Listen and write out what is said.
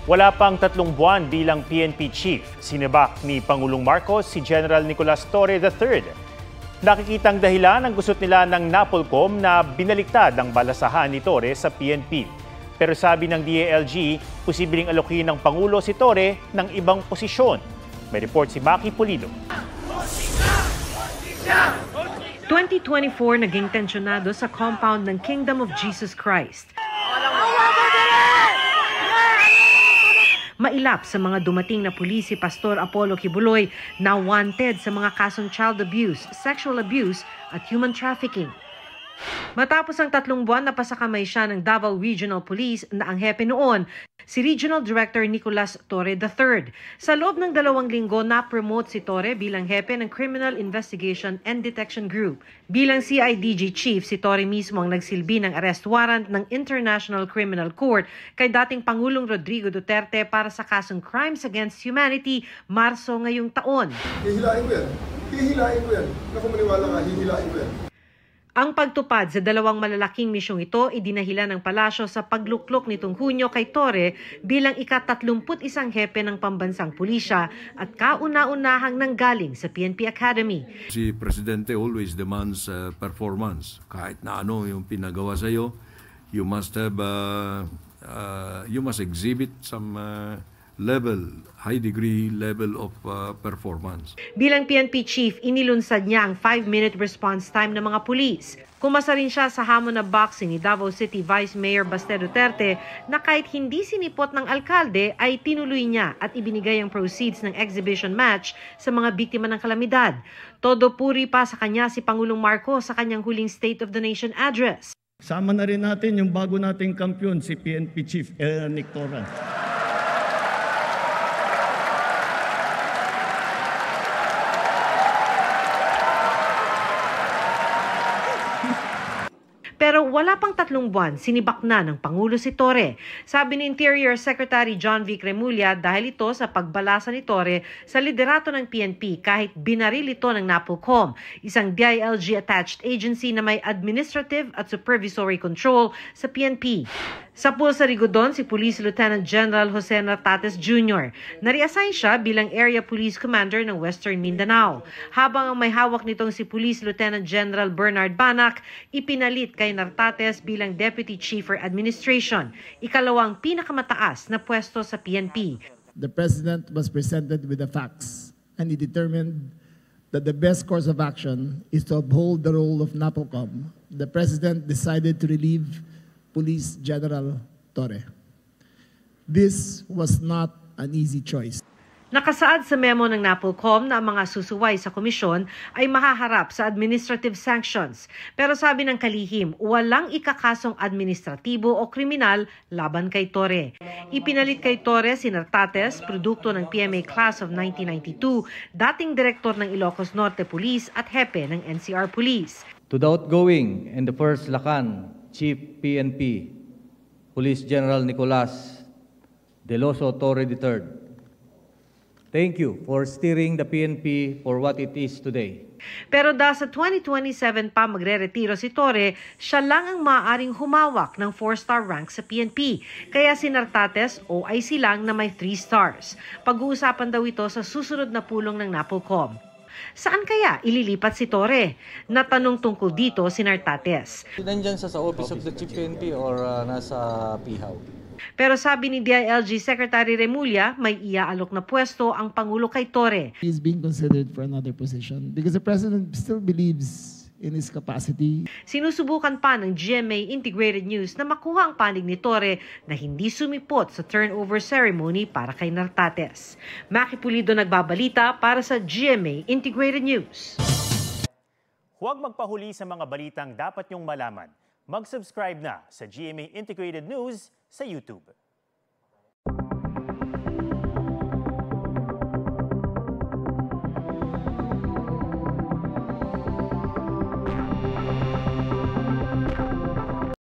Wala pang 3 buwan bilang PNP chief, sinibak ni Pangulong Marcos si General Nicolas Torre III. Nakikitang dahilan ang gusot nila ng NAPOLCOM na binaliktad ang balasahan ni Torre sa PNP. Pero sabi ng DILG, posibleng alokin ng Pangulo si Torre ng ibang posisyon. May report si Maki Pulido. 2024 naging tensyonado sa compound ng Kingdom of Jesus Christ. Mailap sa mga dumating na pulis si Pastor Apollo Kibuloy na wanted sa mga kasong child abuse, sexual abuse at human trafficking. Matapos ang 3 buwan na pasakamay siya ng Davao Regional Police na ang hepe noon, si Regional Director Nicolas Torre III. Sa loob ng 2 linggo, na-promote si Torre bilang hepe ng Criminal Investigation and Detection Group. Bilang CIDG Chief, si Torre mismo ang nagsilbi ng arrest warrant ng International Criminal Court kay dating Pangulong Rodrigo Duterte para sa kasong Crimes Against Humanity, Marso ngayong taon. Hihilain ko yan. Hihilain ko yan. Naku, maniwala ka, hihilain ko yan. Ang pagtupad sa 2 malalaking misyong ito idinahilan ng palasyo sa pagluklok nitong Hunyo kay Torre bilang ika-31 hepe ng pambansang pulisya at kauna-unahang nanggaling sa PNP Academy. Si Presidente always demands performance. Kahit na ano yung pinagawa sa iyo, you must exhibit some high degree level of performance. Bilang PNP chief, inilunsad niya ang 5-minute response time ng mga pulis. Kumasa rin siya sa hamon na boxing ni Davao City Vice Mayor Baste Duterte na kahit hindi sinipot ng alkalde ay tinuloy niya at ibinigay ang proceeds ng exhibition match sa mga biktima ng kalamidad. Todo puri pa sa kanya si Pangulong Marcos sa kanyang huling State of the Nation address. Sama na rin natin yung bago nating kampiyon, si PNP Chief Nick Torre. Pero wala pang 3 buwan, sinibak na ng Pangulo si Torre. Sabi ni Interior Secretary John V. Cremulya dahil ito sa pagbalasa ni Torre sa liderato ng PNP kahit binaril ito ng NAPOLCOM, isang DILG-attached agency na may administrative at supervisory control sa PNP. Sa pulsa Rigodon, si Police Lieutenant General Jose Nartates Jr. Na-reassign siya bilang Area Police Commander ng Western Mindanao. Habang ang may hawak nitong si Police Lieutenant General Bernard Banac, ipinalit kay Nartates bilang Deputy Chief for Administration, ikalawang pinakamataas na pwesto sa PNP. The President was presented with the facts and he determined that the best course of action is to uphold the role of NAPOLCOM. The President decided to relieve Police General Torre. This was not an easy choice. Nakasaad sa memo ng NAPOLCOM na ang mga susuway sa komisyon ay mahaharap sa administrative sanctions. Pero sabi ng kalihim, walang ikakasong administratibo o kriminal laban kay Torre. Ipinalit kay Torre si Nartates, produkto ng PMA Class of 1992, dating direktor ng Ilocos Norte Police at hepe ng NCR Police. To the outgoing and the first Lacan Chief PNP, Police General Nicolas Deloso Torre III. Thank you for steering the PNP for what it is today. Pero dahil sa 2027 pa magre-retiro si Torre, siya lang ang maaaring humawak ng 4-star rank sa PNP. Kaya si Nartates OIC lang na may 3 stars. Pag-uusapan daw ito sa susunod na pulong ng NAPOLCOM. Saan kaya ililipat si Torre? Natanong tungkol dito si Nartates. Nandyan sa Office of the Chief PNP or nasa PIHAW? Pero sabi ni DILG Secretary Remulla, may iaalok na pwesto ang Pangulo kay Torre. He is being considered for another position because the President still believes in his capacity. Sinusubukan pa ng GMA Integrated News na makuha ang panig ni Torre na hindi sumipot sa turnover ceremony para kay Nartates. Maki Pulido nagbabalita para sa GMA Integrated News. Huwag magpahuli sa mga balitang dapat niyong malaman. Mag-subscribe na sa GMA Integrated News sa YouTube.